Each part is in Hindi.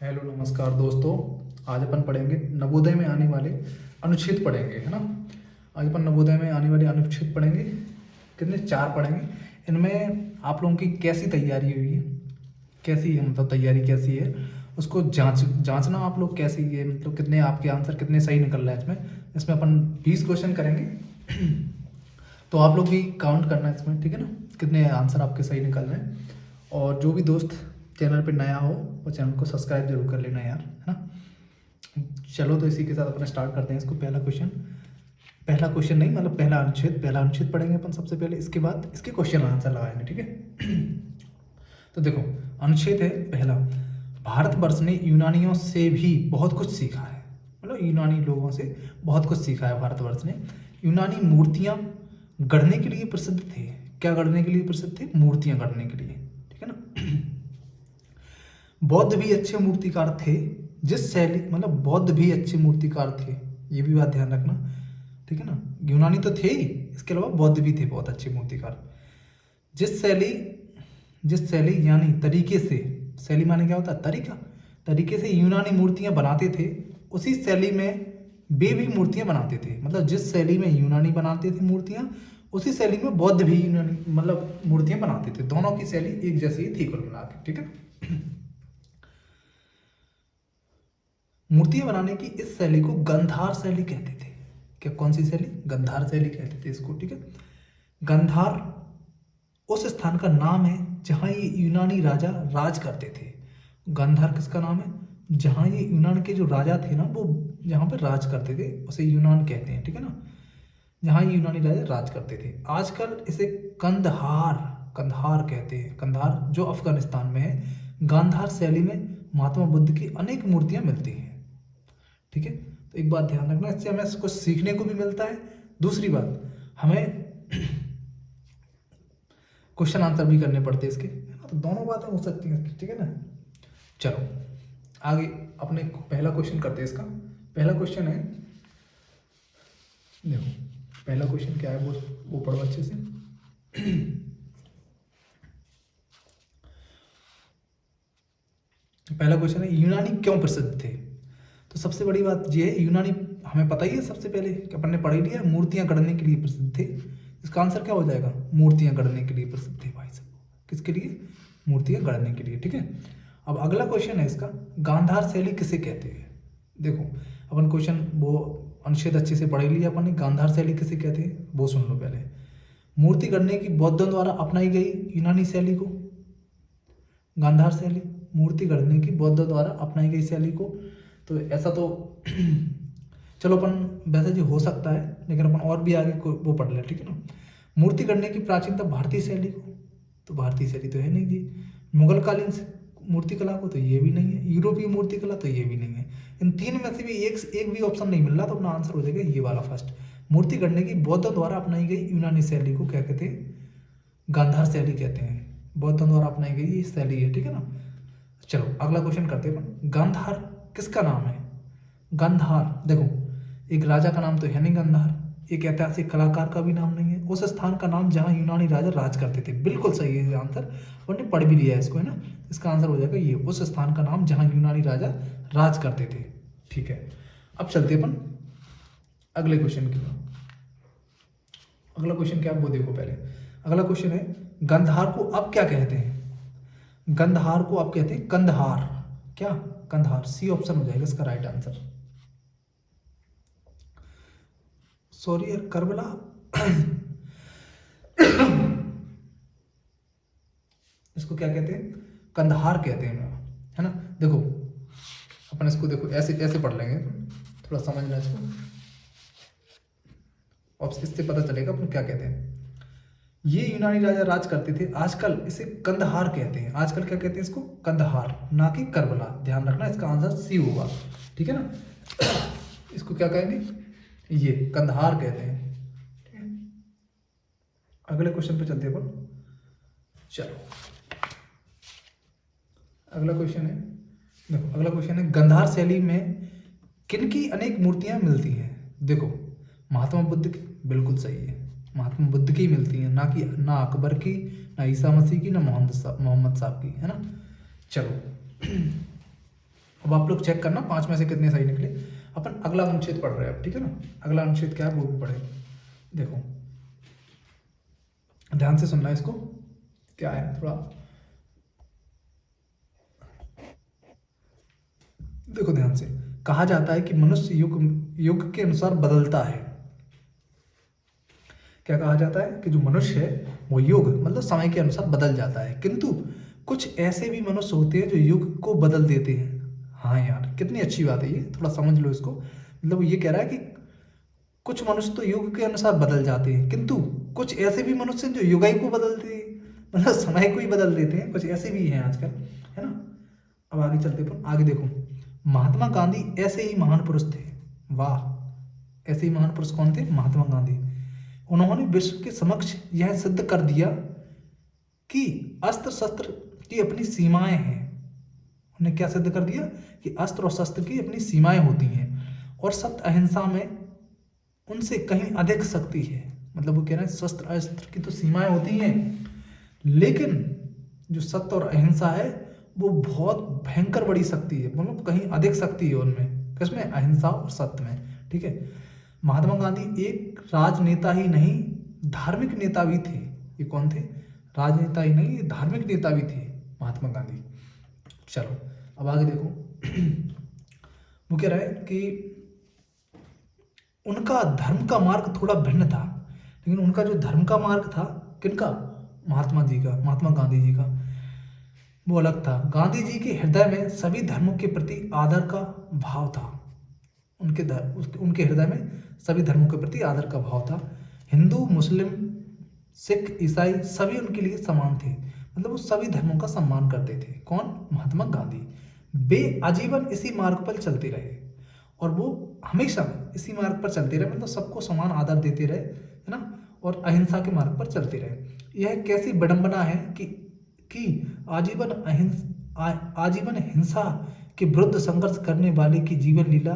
हेलो नमस्कार दोस्तों। आज अपन पढ़ेंगे नवोदय में आने वाले अनुच्छेद पढ़ेंगे, है ना। आज अपन नवोदय में आने वाले अनुच्छेद पढ़ेंगे। कितने? 4 पढ़ेंगे। इनमें आप लोगों की कैसी तैयारी हुई है, कैसी है, मतलब तैयारी कैसी है उसको जांचना आप लोग कैसी है, मतलब कितने आपके आंसर कितने सही निकल रहे हैं इसमें। इसमें अपन 20 क्वेश्चन करेंगे तो आप लोग भी काउंट करना है इसमें, ठीक है ना, कितने आंसर आपके सही निकल रहे हैं। और जो भी दोस्त चैनल पे नया हो वो चैनल को सब्सक्राइब जरूर कर लेना यार, है ना। चलो तो इसी के साथ अपना स्टार्ट करते हैं इसको। पहला क्वेश्चन नहीं, मतलब पहला अनुच्छेद पढ़ेंगे अपन सबसे पहले, इसके बाद इसके क्वेश्चन आंसर लगाएंगे, ठीक है। तो देखो, अनुच्छेद है पहला, भारतवर्ष ने यूनानियों से भी बहुत कुछ सीखा है। मतलब यूनानी लोगों से बहुत कुछ सीखा है भारतवर्ष ने। यूनानी मूर्तियां गढ़ने के लिए प्रसिद्ध थे। क्या गढ़ने के लिए प्रसिद्ध थे? मूर्तियां गढ़ने के लिए, ठीक है ना। बौद्ध भी अच्छे मूर्तिकार थे। जिस शैली, मतलब बौद्ध भी अच्छे मूर्तिकार थे, ये भी बात ध्यान रखना, ठीक है ना। यूनानी तो थे ही, इसके अलावा बौद्ध भी थे बहुत अच्छे मूर्तिकार। जिस शैली जिस शैली यानी तरीके से, शैली माने क्या होता है? तरीका। तरीके से यूनानी मूर्तियां बनाते थे, उसी शैली में वे भी मूर्तियां बनाते थे। मतलब जिस शैली में यूनानी बनाते थे मूर्तियां, उसी शैली में बौद्ध भी यूनानी मतलब मूर्तियां बनाते थे। दोनों की शैली एक जैसी ही थी कुल मिला के, ठीक है। मूर्तियां बनाने की इस शैली को गंधार शैली कहते थे। क्या? कौन सी शैली? गंधार शैली कहते थे इसको, ठीक है। गंधार उस स्थान का नाम है जहां ये यूनानी राजा राज करते थे। गांधार किसका नाम है? जहां ये यूनान के जो राजा थे ना, वो जहां पर राज करते थे उसे यूनान कहते हैं, ठीक है ना। जहां ये यूनानी राजा राज करते थे। आजकल इसे कंदहार कंधार कहते हैं। कंधार जो अफगानिस्तान में है। गांधार शैली में महात्मा बुद्ध की अनेक मूर्तियां मिलती हैं, ठीक है। तो एक बात ध्यान रखना, इससे हमें कुछ सीखने को भी मिलता है। दूसरी बात, हमें क्वेश्चन आंसर भी करने पड़ते हैं इसके, है ना। तो दोनों बातें हो सकती हैं, ठीक है ना। चलो आगे अपने पहला क्वेश्चन करते हैं इसका। पहला क्वेश्चन है, देखो पहला क्वेश्चन क्या है, वो पढ़ो अच्छे से। पहला क्वेश्चन है, यूनानी क्यों प्रसिद्ध थे? तो सबसे बड़ी बात ये है, यूनानी हमें पता ही है सबसे पहले कि अपन ने पढ़ ही लिया, मूर्तियां गढ़ने के लिए प्रसिद्ध थे। इसका आंसर क्या हो जाएगा? मूर्तियां गढ़ने के लिए प्रसिद्ध थे भाई साहब। किसके लिए? मूर्तियां गढ़ने के लिए, ठीक है। अब अगला क्वेश्चन है इसका, गांधार शैली किसे कहते हैं? देखो अपन क्वेश्चन वो अनुच्छेद अच्छे से पढ़ ही लिया अपन ने। गांधार शैली किसे कहते हैं वो सुन लो पहले। मूर्ति गढ़ने की बौद्धों द्वारा अपनाई गई यूनानी शैली को गांधार शैली, मूर्ति गढ़ने की बौद्धों द्वारा अपनाई गई शैली को। तो ऐसा तो चलो अपन वैसे जी हो सकता है, लेकिन अपन और भी आगे वो पढ़ ले, ठीक है ना। मूर्ति गढ़ने की प्राचीनता भारतीय शैली को, तो भारतीय शैली तो है नहीं जी। मुगल कालीन मूर्ति कला को, तो ये भी नहीं है। यूरोपीय मूर्ति कला, तो ये भी नहीं है। इन तीन में से भी एक भी ऑप्शन नहीं मिल रहा, तो अपना आंसर हो जाएगा ये वाला फर्स्ट। मूर्ति गढ़ने की बौद्धों द्वारा अपनाई गई यूनानी शैली को क्या कहते हैं? गांधार शैली कहते हैं। बौद्धों द्वारा अपनाई गई ये शैली है, ठीक है ना। चलो अगला क्वेश्चन करते हैं अपन। गांधार किसका नाम है? गांधार देखो, एक राजा का नाम तो है नहीं गांधार, एक ऐतिहासिक कलाकार का भी नाम नहीं है। उस स्थान का नाम जहां यूनानी राजा राज करते थे। बिल्कुल सही है आंसर, अपन ने पढ़ भी लिया है इसको, है ना। इसका आंसर हो जाएगा ये, उस स्थान का नाम जहां यूनानी राजा राज करते थे, ठीक है। अब चलते अपन अगले क्वेश्चन की। अगला क्वेश्चन क्या है वो देखो पहले। अगला क्वेश्चन है, गंधार को अब क्या कहते हैं? गंधार को अब कहते हैं कंदहार। क्या? कंदहार। सी ऑप्शन हो जाएगा इसका राइट आंसर। सॉरी यार, करबला। इसको क्या कहते हैं? कंदहार कहते हैं, है ना। देखो अपन इसको देखो ऐसे ऐसे पढ़ लेंगे, थोड़ा समझना इसको, और इससे पता चलेगा अपन क्या कहते हैं। ये यूनानी राजा राज करते थे। आजकल इसे कंदहार कहते हैं। आजकल क्या कहते हैं इसको? कंदहार, ना कि करबला। ध्यान रखना, इसका आंसर सी होगा, ठीक है ना। इसको क्या कहेंगे? ये कंदहार कहते हैं, ठीक है? अगले क्वेश्चन पे चलते हैं अपन। चलो अगला क्वेश्चन है, देखो अगला क्वेश्चन है, गांधार शैली में किनकी अनेक मूर्तियां मिलती हैं? देखो महात्मा बुद्ध की, बिल्कुल सही है, महात्मा बुद्ध की मिलती हैं, ना अकबर की, ना ईसा मसीह की, ना मोहम्मद साहब की, है ना। चलो अब आप लोग चेक करना 5 में से कितने सही निकले। अपन अगला अनुच्छेद पढ़ रहे हैं अब, ठीक है ना। अगला अनुच्छेद क्या है वो भी पढ़े। देखो ध्यान से सुनना इसको, क्या है थोड़ा देखो ध्यान से। कहा जाता है कि मनुष्य युग युग के अनुसार बदलता है। क्या कहा जाता है कि जो मनुष्य है वो युग मतलब समय के अनुसार बदल जाता है, किंतु कुछ ऐसे भी मनुष्य होते हैं जो युग को बदल देते हैं। हाँ यार कितनी अच्छी बात है ये, थोड़ा समझ लो इसको। मतलब ये कह रहा है कि कुछ मनुष्य तो युग के अनुसार बदल जाते हैं, किंतु कुछ ऐसे भी मनुष्य हैं जो युग ही को बदलते हैं, मतलब समय को ही बदल देते हैं। कुछ ऐसे भी हैं आजकल, है ना। अब आगे चलते अपन, आगे देखो। महात्मा गांधी ऐसे ही महान पुरुष थे। वाह, ऐसे ही महान पुरुष कौन थे? महात्मा गांधी। उन्होंने विश्व के समक्ष यह सिद्ध कर दिया कि अस्त्र शस्त्र की अपनी सीमाएं हैं। उन्हें क्या सिद्ध कर दिया? कि अस्त्र और शस्त्र की अपनी सीमाएं होती हैं और सत्य अहिंसा में उनसे कहीं अधिक शक्ति है। मतलब वो कह रहे हैं शस्त्र अस्त्र की तो सीमाएं होती हैं, लेकिन जो सत्य और अहिंसा है वो बहुत भयंकर बड़ी शक्ति है, मतलब कहीं अधिक शक्ति है उनमें। किसमें? अहिंसा और सत्य में, ठीक है। महात्मा गांधी एक राजनेता ही नहीं धार्मिक नेता भी थे। ये कौन थे? राजनेता ही नहीं, ये धार्मिक नेता भी थे महात्मा गांधी। चलो अब आगे देखो। वो कह रहा है कि उनका धर्म का मार्ग थोड़ा भिन्न था, लेकिन उनका जो धर्म का मार्ग था, किनका? महात्मा जी का, महात्मा गांधी जी का, वो अलग था। गांधी जी के हृदय में सभी धर्मों के प्रति आदर का भाव था। उनके हृदय में सभी धर्मों के प्रति आदर का भाव था। हिंदू मुस्लिम सिख ईसाई सभी उनके लिए समान थे, मतलब वो सभी धर्मों का सम्मान करते थे। कौन? महात्मा गांधी। वे आजीवन इसी मार्ग पर चलते रहे और वो हमेशा इसी मार्ग पर चलते रहे, मतलब सबको समान आदर देते रहे, है ना, और अहिंसा के मार्ग पर चलते रहे। यह कैसी विडंबना है कि आजीवन हिंसा के विरुद्ध संघर्ष करने वाले की जीवन लीला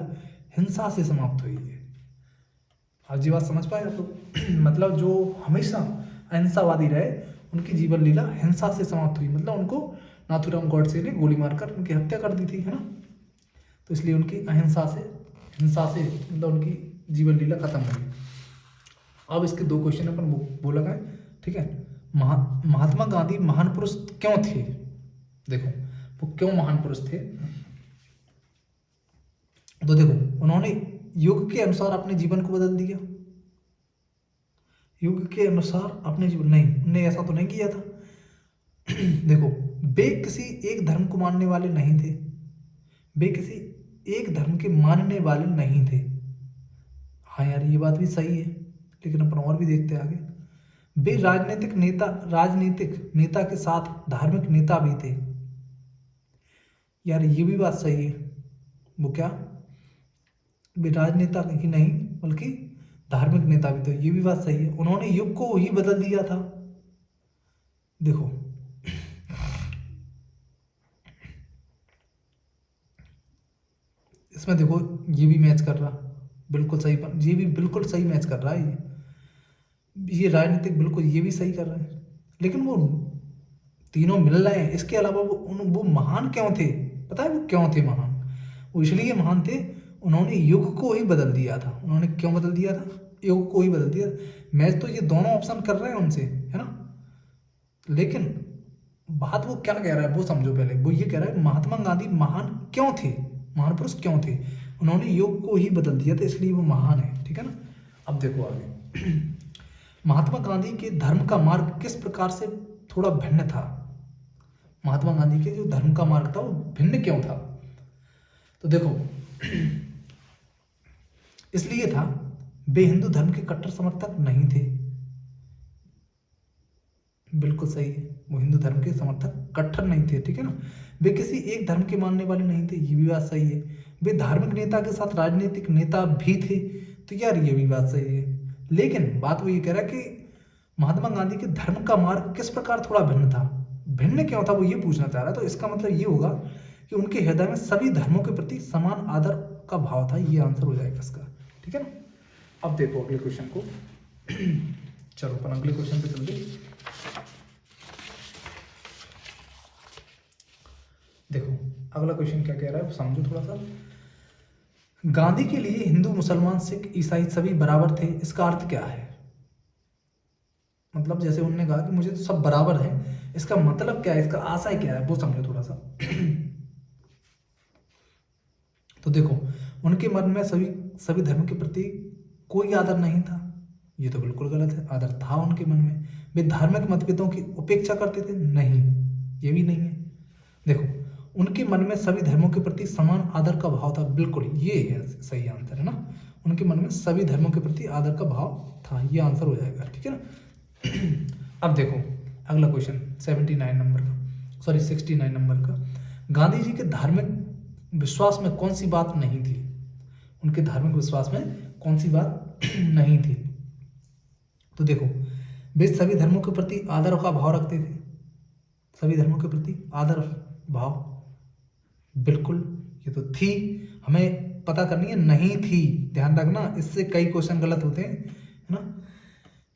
हिंसा से समाप्त हुई है। आज ये बात समझ पाए आप लोग? मतलब जो हमेशा अहिंसावादी रहे उनकी जीवन लीला हिंसा से समाप्त हुई, मतलब उनको नाथूराम गॉडसे ने गोली मारकर उनकी हत्या कर दी थी, है ना। तो इसलिए उनकी हिंसा से मतलब उनकी जीवन लीला खत्म हुई। अब इसके 2 क्वेश्चन अपन वो लगाए, ठीक है। महात्मा गांधी महान पुरुष क्यों थे? देखो वो क्यों महान पुरुष थे, तो देखो उन्होंने युग के अनुसार अपने जीवन को बदल दिया। युग के अनुसार अपने जीवन, नहीं उन्होंने ऐसा तो नहीं किया था। देखो वे किसी एक धर्म को मानने वाले नहीं थे, वे किसी एक धर्म के मानने वाले नहीं थे। हाँ यार ये बात भी सही है, लेकिन अपन और भी देखते हैं आगे। वे राजनीतिक नेता के साथ धार्मिक नेता भी थे। यार ये भी बात सही है। वो क्या? वे राजनेता ही नहीं बल्कि धार्मिक नेता भी थे, ये भी बात सही है। उन्होंने युग को ही बदल दिया था। देखो इसमें देखो ये भी मैच कर रहा, बिल्कुल सही, ये भी बिल्कुल सही मैच कर रहा है। ये राजनीतिक बिल्कुल ये भी सही कर रहा है, लेकिन वो तीनों मिल रहे हैं। इसके अलावा वो महान क्यों थे? पता है वो क्यों थे महान? वो इसलिए महान थे, उन्होंने युग को ही बदल दिया था। उन्होंने क्यों बदल दिया था? युग को ही बदल दिया। मैच तो ये दोनों ऑप्शन कर रहे हैं उनसे, है ना, लेकिन बात वो क्या कह रहा है वो समझो पहले। वो ये कह रहा है महात्मा गांधी महान क्यों थे, महान पुरुष क्यों थे? उन्होंने युग को ही बदल दिया था, इसलिए वो महान है, ठीक है ना। अब देखो आगे। महात्मा गांधी के धर्म का मार्ग किस प्रकार से थोड़ा भिन्न था? महात्मा गांधी के जो धर्म का मार्ग था वो भिन्न क्यों था? तो देखो इसलिए था, वे हिंदू धर्म के कट्टर समर्थक नहीं थे। बिल्कुल सही है, वो हिंदू धर्म के समर्थक कट्टर नहीं थे, ठीक है ना। वे किसी एक धर्म के मानने वाले नहीं थे, ये भी बात सही है। वे धार्मिक नेता के साथ राजनीतिक नेता भी थे, तो यार ये भी बात सही है। लेकिन बात वो ये कह रहा है कि महात्मा गांधी के धर्म का मार्ग किस प्रकार थोड़ा भिन्न था। भिन्न क्यों था वो ये पूछना चाह रहा है, तो इसका मतलब ये होगा कि उनके हृदय में सभी धर्मों के प्रति समान आदर का भाव था। ये आंसर हो जाएगा इसका, ठीक है ना। अब देखो अगले क्वेश्चन को। चलो अपन अगले क्वेश्चन पे चलते। देखो अगला क्वेश्चन क्या कह रहा है वो समझो थोड़ा सा। गांधी के लिए हिंदू, मुसलमान, सिख, ईसाई सभी बराबर थे, इसका अर्थ क्या है? मतलब जैसे उन्होंने कहा कि मुझे तो सब बराबर है, इसका मतलब क्या है, इसका आशय क्या है, वो समझो थोड़ा सा। तो देखो, उनके मन में सभी सभी धर्म के प्रति कोई आदर नहीं था, ये तो बिल्कुल गलत है। आदर था उनके मन में। वे धार्मिक मतभेदों की उपेक्षा करते थे? नहीं, ये भी नहीं है। देखो, उनके मन में सभी धर्मों के प्रति समान आदर का भाव था, बिल्कुल ये है सही आंसर, है ना। उनके मन में सभी धर्मों के प्रति आदर का भाव था, ये आंसर हो जाएगा, ठीक है ना। अब देखो अगला क्वेश्चन 79 नंबर का, सॉरी 69 नंबर का। गांधी जी के धार्मिक विश्वास में कौन सी बात नहीं थी? उनके धार्मिक विश्वास में कौन सी बात नहीं थी? तो देखो, वे सभी धर्मों के प्रति आदर का भाव रखते थे। सभी धर्मों के प्रति आदर भाव, बिल्कुल ये तो थी, हमें पता करनी है, नहीं थी, ध्यान रखना, इससे कई क्वेश्चन गलत होते हैं, है ना।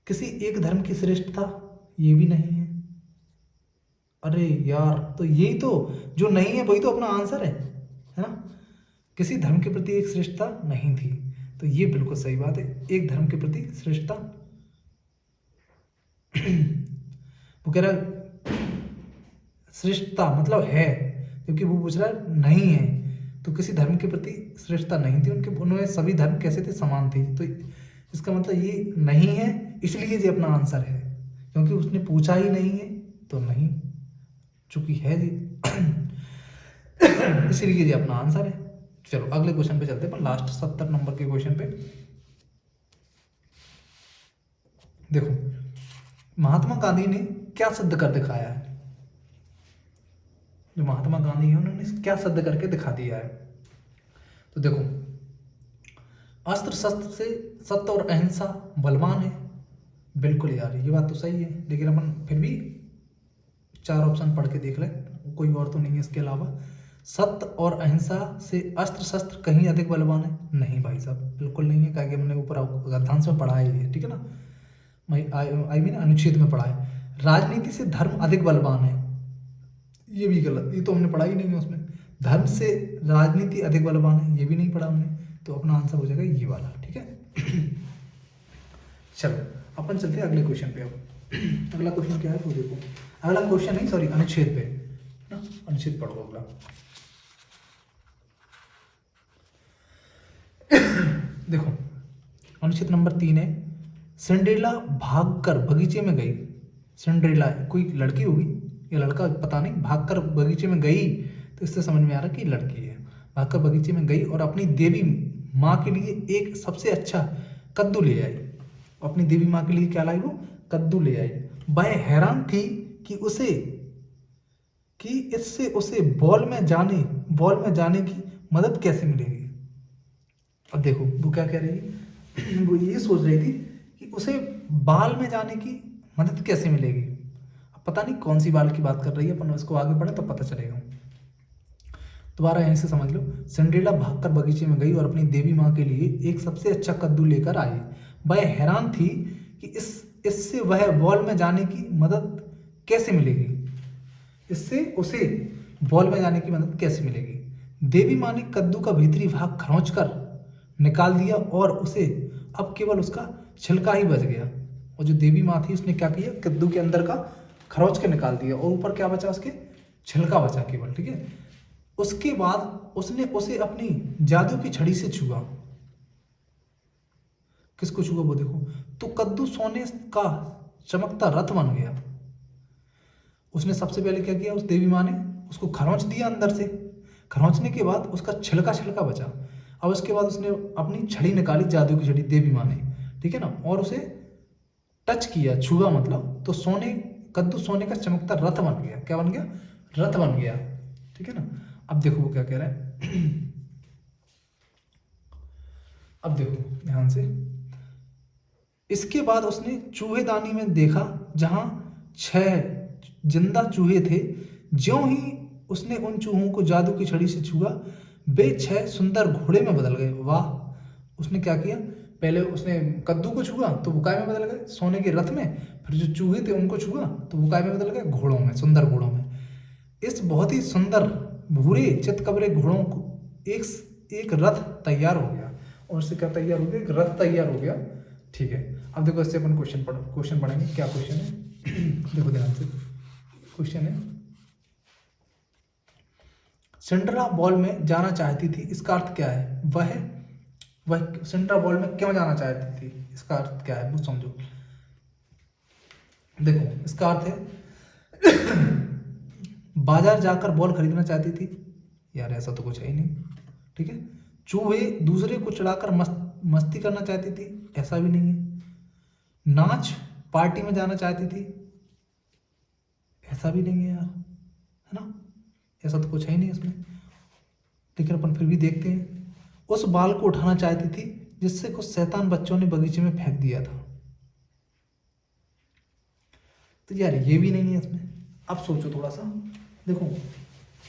किसी एक धर्म की श्रेष्ठता, ये भी नहीं है। अरे यार, तो यही तो जो नहीं है वही तो अपना आंसर है ना। किसी धर्म के प्रति एक श्रेष्ठता नहीं थी, तो ये बिल्कुल सही बात है, एक धर्म के प्रति श्रेष्ठता। वो कह रहा श्रेष्ठता मतलब है, क्योंकि वो पूछ रहा है नहीं है, तो किसी धर्म के प्रति श्रेष्ठता नहीं थी उनके, उन्होंने सभी धर्म कैसे थे, समान थे, तो इसका मतलब ये नहीं है, इसलिए ये अपना आंसर है, क्योंकि उसने पूछा ही नहीं है तो नहीं, चूंकि है जी इसलिए ये अपना आंसर है। चलो अगले क्वेश्चन पे चलते हैं, लास्ट 70 नंबर के क्वेश्चन पे। देखो, महात्मा गांधी ने क्या सिद्ध कर दिखाया है? जो महात्मा गांधी है उन्होंने क्या सिद्ध करके दिखा दिया है? तो देखो, अस्त्र शस्त्र से सत्य और अहिंसा बलवान है, बिल्कुल यार ये बात तो सही है, लेकिन अपन फिर भी 4 ऑप्शन पढ़ के देख ले, कोई और तो नहीं है इसके अलावा। सत्य और अहिंसा से अस्त्र शस्त्र कहीं अधिक बलवान है? नहीं भाई साहब, बिल्कुल नहीं है, क्योंकि हमने ऊपर गद्यांश में पढ़ा है ये, ठीक है ना, आई मीन अनुच्छेद में पढ़ा है। राजनीति से धर्म अधिक बलवान है, ये भी गलत, ये तो हमने पढ़ा ही नहीं है उसमें। धर्म से राजनीति अधिक बलवान है, ये भी नहीं पढ़ा हमने, तो अपना आंसर हो जाएगा ये वाला, ठीक है। चलो अपन चलते हैं अगले क्वेश्चन पे। अब अगला क्वेश्चन क्या है वो देखो, अगला क्वेश्चन नहीं, सॉरी, अनुच्छेद पे ना, अनुच्छेद पढ़ो अगला। देखो, अनुच्छेद नंबर 3 है, सिंड्रेला भागकर बगीचे में गई। सिंड्रेला कोई लड़की होगी या लड़का, पता नहीं, भागकर बगीचे में गई, तो इससे समझ में आ रहा है कि लड़की है। भागकर बगीचे में गई और अपनी देवी माँ के लिए एक सबसे अच्छा कद्दू ले आई। अपनी देवी माँ के लिए क्या लाई? वो कद्दू ले आई। वह हैरान थी कि इससे उसे बॉल में जाने की मदद कैसे मिलेगी। अब देखो वो क्या कह रही है, वो ये सोच रही थी कि उसे बाल में जाने की मदद कैसे मिलेगी। अब पता नहीं कौन सी बाल की बात कर रही है, अपन इसको आगे पढ़े तो पता चलेगा। दोबारा यहीं से समझ लो, सिंड्रेला भागकर बगीचे में गई और अपनी देवी माँ के लिए एक सबसे अच्छा कद्दू लेकर आई। वह हैरान थी कि इससे वह बॉल में जाने की मदद कैसे मिलेगी, इससे उसे बॉल में जाने की मदद कैसे मिलेगी। देवी माँ ने कद्दू का भीतरी भाग खरोंच कर निकाल दिया और उसे अब केवल उसका छिलका ही बच गया। और जो देवी माँ थी उसने क्या किया, कद्दू के अंदर का खरोंच के निकाल दिया और ऊपर क्या बचा, उसके छिलका बचा केवल, ठीक है। उसके बाद उसने उसे अपनी जादू की छड़ी से छुआ। किसको छुआ वो देखो, तो कद्दू सोने का चमकता रथ बन गया। उसने सबसे पहले क्या किया, उस देवी माँ ने उसको खरोंच दिया अंदर से, खरोंचने के बाद उसका छिलका बचा। अब उसके बाद उसने अपनी छड़ी निकाली, जादू की छड़ी देवी माँ ने, ठीक है ना, और उसे टच किया, छुआ मतलब, तो कद्दू सोने का चमकता रथ बन गया। क्या बन गया? रथ बन गया, ठीक है ना। अब देखो वो क्या कह रहा है अब देखो ध्यान से, इसके बाद उसने चूहेदानी में देखा जहां 6 जिंदा चूहे थे। ज्यों ही उसने उन चूहों को जादू की छड़ी से छुआ, वे 6 सुंदर घोड़े में बदल गए। वाह! उसने क्या किया, पहले उसने कद्दू को छुआ तो वो काय में बदल गए, सोने के रथ में। फिर जो चूहे थे उनको छुआ तो वो काय में बदल गए, घोड़ों में, सुंदर घोड़ों में। इस बहुत ही सुंदर भूरे चितकबरे घोड़ों को एक एक रथ तैयार हो गया। और इससे क्या तैयार हो गया? एक रथ तैयार हो गया। ठीक है, अब देखो इससे अपन क्वेश्चन पढ़ेंगे। क्या क्वेश्चन है? देखो ध्यान से, क्वेश्चन है सिंड्रेला बॉल में जाना चाहती थी, इसका अर्थ क्या है? वह सिंड्रेला बॉल में क्यों जाना चाहती थी, इसका अर्थ क्या है वो समझो। देखो इसका अर्थ है बाजार जाकर बॉल खरीदना चाहती थी। यार ऐसा तो कुछ है ही नहीं। ठीक है, चूहे दूसरे को चढ़ाकर मस्ती करना चाहती थी। ऐसा भी नहीं है। नाच पार्टी में जाना चाहती थी। ऐसा भी नहीं है यार, है ना। ऐसा तो कुछ है ही नहीं इसमें। लेकिन अपन फिर भी देखते हैं। उस बाल को उठाना चाहती थी जिससे कुछ शैतान बच्चों ने बगीचे में फेंक दिया था। तो यार ये भी नहीं है इसमें। अब सोचो थोड़ा सा, देखो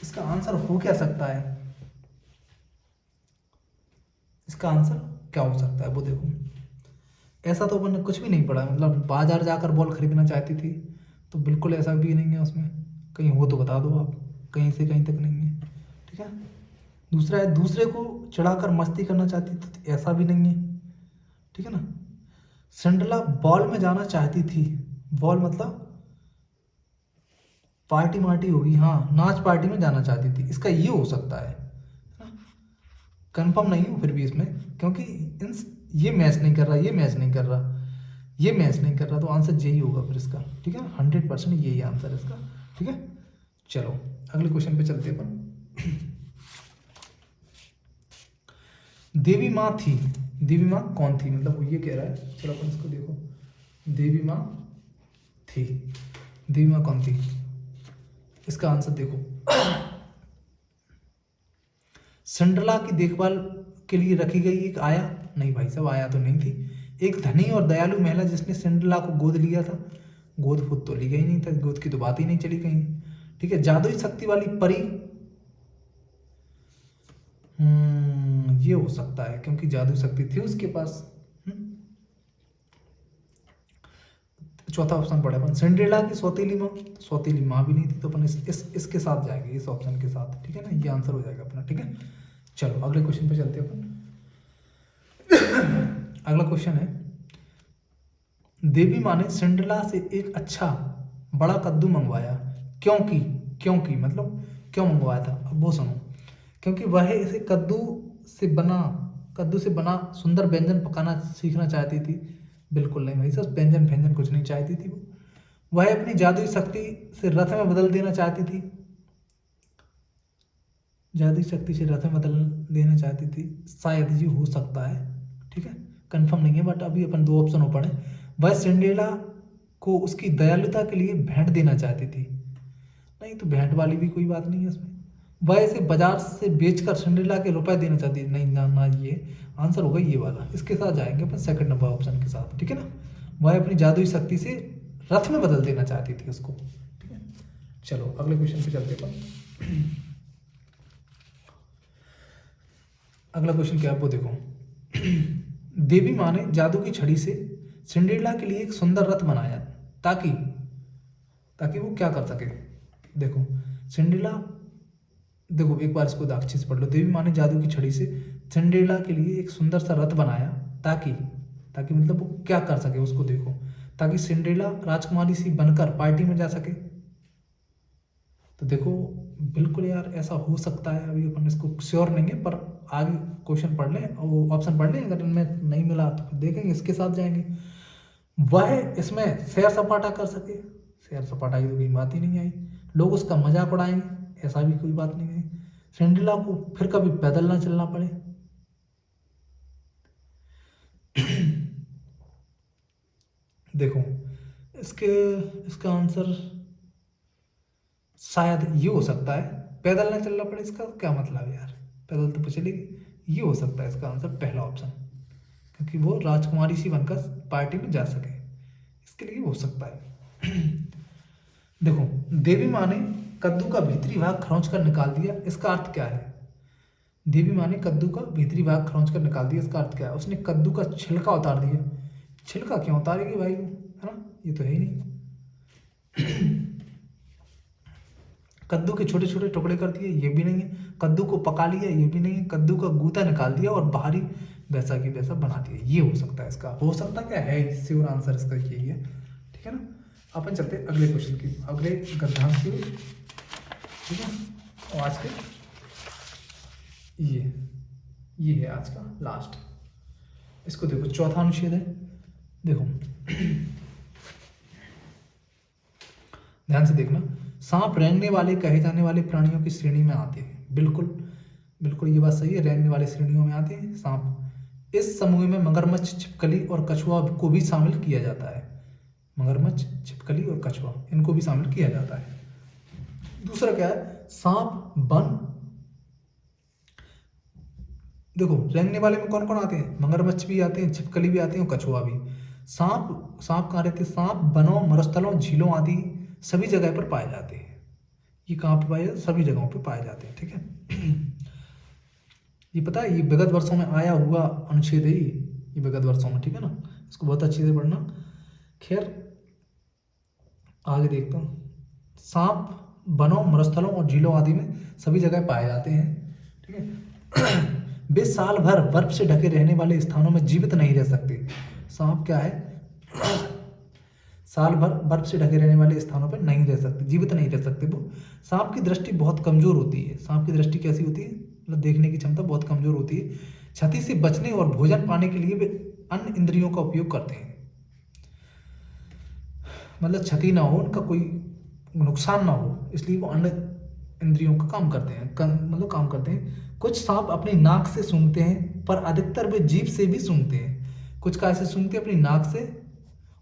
इसका आंसर हो क्या सकता है? इसका आंसर क्या हो सकता है वो देखो। ऐसा तो अपन ने कुछ भी नहीं पढ़ा, मतलब बाजार जाकर बॉल खरीदना चाहती थी, तो बिल्कुल ऐसा भी नहीं है उसमें। कहीं हो तो बता दो आप, कहीं से कहीं तक नहीं है। ठीक है, दूसरा है दूसरे को चढ़ाकर मस्ती करना चाहती थी, तो ऐसा भी नहीं है। ठीक है ना। सिंड्रेला बॉल में जाना चाहती थी, बॉल मतलब पार्टी मार्टी होगी, हाँ नाच पार्टी में जाना चाहती थी, इसका ये हो सकता है। कंफर्म नहीं हूँ फिर भी इसमें, क्योंकि ये मैच नहीं कर रहा, ये मैच नहीं कर रहा, ये मैच नहीं कर रहा, तो आंसर यही होगा फिर इसका। ठीक है, 100% यही आंसर है इसका। ठीक है, चलो अगले क्वेश्चन पे चलते हैं अपन। देवी माँ थी, देवी माँ कौन थी, मतलब वो ये कह रहा है। चलो अपन इसको देखो, देवी माँ थी, देवी माँ कौन थी, इसका आंसर देखो। सिंड्रेला की देखभाल के लिए रखी गई एक आया, नहीं भाई साहब आया तो नहीं थी। एक धनी और दयालु महिला जिसने सिंड्रेला को गोद लिया था। गोद फूद तो ली गई नहीं था, गोद की तो बात ही नहीं चली कहीं। ठीक है, जादुई शक्ति वाली परी, ये हो सकता है क्योंकि जादू शक्ति थी उसके पास। चौथा ऑप्शन पढ़े अपन, सिंड्रेला की सौतेली माँ। सौतेली माँ भी नहीं थी, तो अपन इसके साथ जाएंगे, इस ऑप्शन के साथ। ठीक है ना, ये आंसर हो जाएगा अपना। ठीक है, चलो अगले क्वेश्चन पे चलते हैं अपन। अगला क्वेश्चन है, देवी माँ ने सिंड्रेला से एक अच्छा बड़ा कद्दू मंगवाया, क्योंकि क्योंकि मतलब क्यों मंगवाया था, अब वो सुनो। क्योंकि वह इसे कद्दू से बना सुंदर व्यंजन पकाना सीखना चाहती थी। बिल्कुल नहीं भाई साहब, व्यंजन व्यंजन कुछ नहीं चाहती थी वो। वह अपनी जादुई शक्ति से रथ में बदल देना चाहती थी, जादुई शक्ति से रथ में बदल देना चाहती थी, शायद ये हो सकता है। ठीक है, कंफर्म नहीं है, बट अभी अपन दो ऑप्शन पढ़े। वह सिंड्रेला को उसकी दयालुता के लिए भेंट देना चाहती थी। नहीं, तो भेंट वाली भी कोई बात नहीं है इसमें। वह इसे बाजार से बेचकर सिंड्रेला के रुपए देना चाहती है, नहीं ना ना, ये आंसर होगा ये वाला। इसके साथ जाएंगे अपन सेकंड नंबर ऑप्शन के साथ। ठीक है ना, वह अपनी जादुई शक्ति से रथ में बदल देना चाहती थी उसको। ठीक है, चलो अगले क्वेश्चन पे चलते अपन। अगला क्वेश्चन क्या है वो देखो। देवी माँ ने जादू की छड़ी से सिंड्रेला के लिए एक सुंदर रथ बनाया, ताकि ताकि वो क्या कर सके। देखो सिंड्रेला, देखो एक बार इसको अच्छे से पढ़ लो। देवी माँ ने जादू की छड़ी से सिंड्रेला के लिए एक सुंदर सा रथ बनाया, ताकि ताकि मतलब वो क्या कर सके उसको देखो, ताकि सिंड्रेला राजकुमारी सी बनकर पार्टी में जा सके। तो देखो बिल्कुल यार ऐसा हो सकता है, अभी अपन इसको श्योर नहीं है, पर आगे क्वेश्चन पढ़ लें और ऑप्शन पढ़ लें, अगर इनमें नहीं मिला तो फिर देखेंगे, इसके साथ जाएंगे। वह इसमें सैर सपाटा कर सके, सैर सपाटा की तो कोई बात ही नहीं आई। लोग उसका मजाक उड़ाएंगे, ऐसा भी कोई बात नहीं आई। सिंड्रेला को फिर कभी पैदल ना चलना पड़े। देखो इसके इसका आंसर शायद ये हो सकता है, पैदल ना चलना पड़े। इसका क्या मतलब है यार, पैदल तो चलेगी। ये हो सकता है इसका आंसर पहला ऑप्शन, क्योंकि वो राजकुमारी सी बनकर पार्टी में जा सके, इसके लिए हो सकता है। देखो देवी माँ ने कद्दू का भीतरी भाग खरोंच कर निकाल दिया, इसका अर्थ क्या है। देवी माँ ने कद्दू का भीतरी भाग खरोंच कर निकाल दिया, इसका अर्थ क्या है। उसने कद्दू का छिलका उतार दिया। छिलका क्यों उतारेगी भाई वो, है ना, ये तो है ही नहीं। कद्दू के छोटे छोटे टुकड़े कर दिए, ये भी नहीं है। कद्दू को पका लिया, ये भी नहीं है। कद्दू का गूदा निकाल दिया और बाहरी वैसा की वैसा बना दिया, ये हो सकता है। इसका हो सकता क्या है, श्योर आंसर इसका यही है, ठीक है ना। अपन चलते हैं अगले क्वेश्चन की, अगले गद्यांश की, ठीक है। और आज के ये है आज का लास्ट। इसको देखो, चौथा अनुच्छेद है, देखो ध्यान से देखना। सांप रेंगने वाले कहे जाने वाले प्राणियों की श्रेणी में आते हैं। बिल्कुल बिल्कुल ये बात सही है, रेंगने वाले श्रेणियों में आते हैं सांप। इस समूह में मगरमच्छ, छिपकली और कछुआ को भी शामिल किया जाता है। मगरमच्छ, छिपकली और कछुआ, इनको भी शामिल किया जाता है। दूसरा क्या है, सांप वन, देखो रेंगने वाले में कौन कौन आते हैं, मगरमच्छ भी आते हैं, छिपकली भी आते हैं और कछुआ भी। सांप कहाँ रहते हैं, सांप वनों, मरुस्थलों, झीलों आदि सभी जगह पर पाए जाते हैं। ये कहाँ पे पाए जाते, सभी जगहों पे पाए जाते हैं, ठीक है। ये पता है, ये विगत वर्षों में आया हुआ अनुच्छेद है ये विगत वर्षों में, ठीक है ना। इसको बहुत अच्छे से पढ़ना। खैर आगे देखता हूँ। सांप वनों, मरुस्थलों और झीलों आदि में सभी जगह पाए जाते हैं, ठीक है। वे साल भर बर्फ से ढके रहने वाले स्थानों में जीवित नहीं रह सकते। सांप क्या है, साल भर बर्फ से ढके रहने वाले स्थानों पर नहीं रह सकते, जीवित नहीं रह सकते वो। सांप की दृष्टि बहुत कमजोर होती है। सांप की दृष्टि कैसी होती है, मतलब देखने की क्षमता बहुत कमजोर होती है। क्षति से बचने और भोजन पाने के लिए वे अन्य इंद्रियों का उपयोग करते हैं, मतलब क्षति ना हो, उनका कोई नुकसान ना हो, इसलिए वो अन्य इंद्रियों का काम करते हैं, मतलब काम करते हैं। कुछ सांप अपनी नाक से सूंघते हैं, पर अधिकतर वे जीभ से भी सूंघते हैं। कुछ कैसे सूंघते हैं, अपनी नाक से,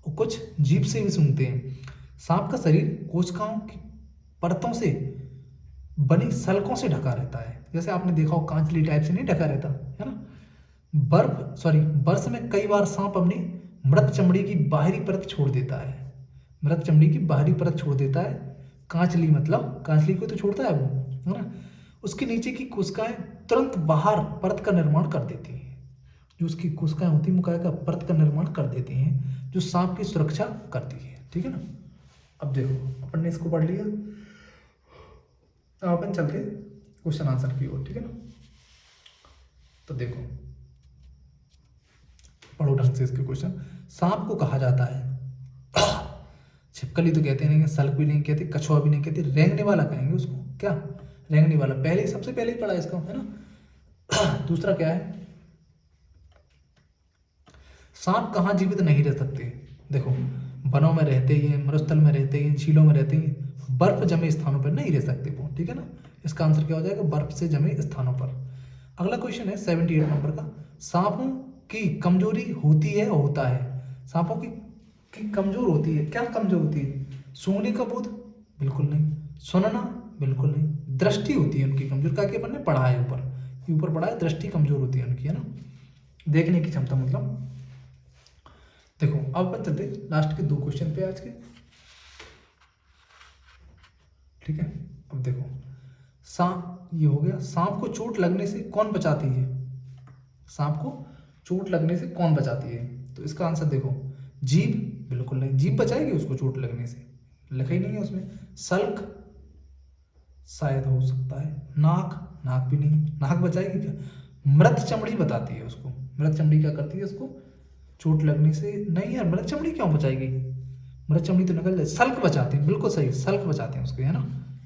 और कुछ जीभ से भी सूंघते हैं। सांप का शरीर कोशिकाओं की परतों से बनी सल्कों से ढका रहता है। जैसे आपने देखा हो कांचली टाइप से नहीं ढका रहता है ना। वर्ष में कई बार सांप अपनी मृत चमड़ी की बाहरी परत छोड़ देता है। मृत चमड़ी की बाहरी परत छोड़ देता है। कांचली मतलब कांचली को तो छोड़ता है वो, है ना। उसके नीचे की कोशिकाएं तुरंत बाहर परत का निर्माण कर देती हैं। जो उसकी कोशिकाएं होती हैं, मुकाय का परत का निर्माण कर देती हैं, जो सांप की सुरक्षा करती है, ठीक है ना। अब देखो अपन ने इसको पढ़ लिया, अब अपन चलते क्वेश्चन आंसर की ओर, ठीक है ना। तो देखो पढ़ो ढंग से इसके क्वेश्चन। सांप को कहा जाता है, छिपकली तो कहते नहीं, सल्क भी नहीं कहते, कछुआ भी नहीं कहते, रेंगने वाला कहेंगे उसको। क्या, रेंगने वाला, पहले सबसे पहले ही पढ़ा इसका, है ना। दूसरा क्या है, सांप कहाँ जीवित नहीं रह सकते। देखो वनों में रहते ही हैं, मरुस्थल में रहते ही हैं, झीलों में रहते हैं, बर्फ जमे स्थानों पर नहीं रह सकते वो, ठीक है ना। इसका आंसर क्या हो जाएगा, बर्फ से जमे स्थानों पर। अगला क्वेश्चन है 78 नंबर का। सांपों की कमजोरी होती है, होता है। सांपों की कमजोर होती है, क्या कमजोर होती है, सूंघने का बोध, बिल्कुल नहीं। सुनना, बिल्कुल नहीं। दृष्टि होती है उनकी कमजोर, क्या कि अपन ने पढ़ा है ऊपर पढ़ा है, दृष्टि कमजोर होती है उनकी, है ना, देखने की क्षमता मतलब। देखो अब अपन चलते लास्ट के 2 क्वेश्चन पे आज के, ठीक है। अब देखो सांप, ये हो गया, सांप को चोट लगने से कौन बचाती है। सांप को चोट लगने से कौन बचाती है, तो इसका आंसर देखो, जीभ, बिल्कुल नहीं, जीभ बचाएगी उसको चोट लगने से, लिखा ही नहीं है उसमें। सल्क शायद हो सकता है, नाक भी नहीं, नाक बचाएगी क्या। मृत चमड़ी बताती है उसको, मृत चमड़ी क्या करती है उसको चोट लगने से, नहीं यार मृत चमड़ी क्यों बचाएगी, मृत चमड़ी तो निकल जाए। सल्क बचाते हैं, बिल्कुल सही, सल्क बचाते हैं उसको, है ना।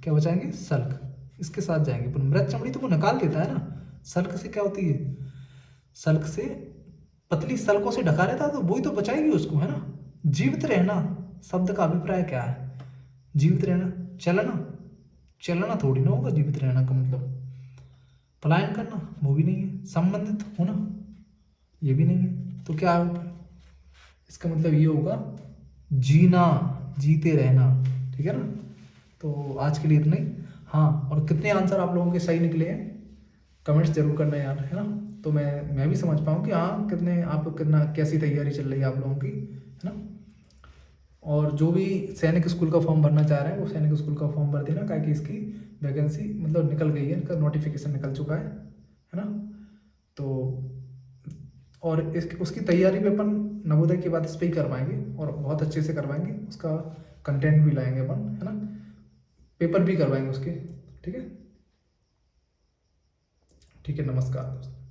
क्या बचाएंगे, सल्क, इसके साथ जाएंगे, पर मृत चमड़ी तो वो निकाल देता है ना। सल्क से क्या होती है, सल्क से पतली सल्कों से ढका रहता है, तो वही तो बचाएगी उसको, है ना। जीवित रहना शब्द का अभिप्राय क्या है, जीवित रहना, चलना थोड़ी ना होगा जीवित रहना का मतलब। पलायन करना, वो भी नहीं है। संबंधित होना, ये भी नहीं है। तो क्या है, इसका मतलब ये होगा जीना, जीते रहना, ठीक है ना। तो आज के लिए इतना ही। हाँ, और कितने आंसर आप लोगों के सही निकले हैं कमेंट्स जरूर करना यार, है ना। तो मैं भी समझ पाऊँ कि हाँ कितने आप, कितना कैसी तैयारी चल रही है आप लोगों की, है ना। और जो भी सैनिक स्कूल का फॉर्म भरना चाह रहे हैं वो सैनिक स्कूल का फॉर्म भर देना, क्या कि इसकी वैकेंसी मतलब निकल गई है, इनका नोटिफिकेशन निकल चुका है ना। तो और उसकी तैयारी भी अपन नवोदय के बाद इस पर ही करवाएंगे, और बहुत अच्छे से करवाएंगे, उसका कंटेंट भी लाएंगे अपन, है ना। पेपर भी करवाएंगे उसके। ठीक है, ठीक है, नमस्कार दोस्तों।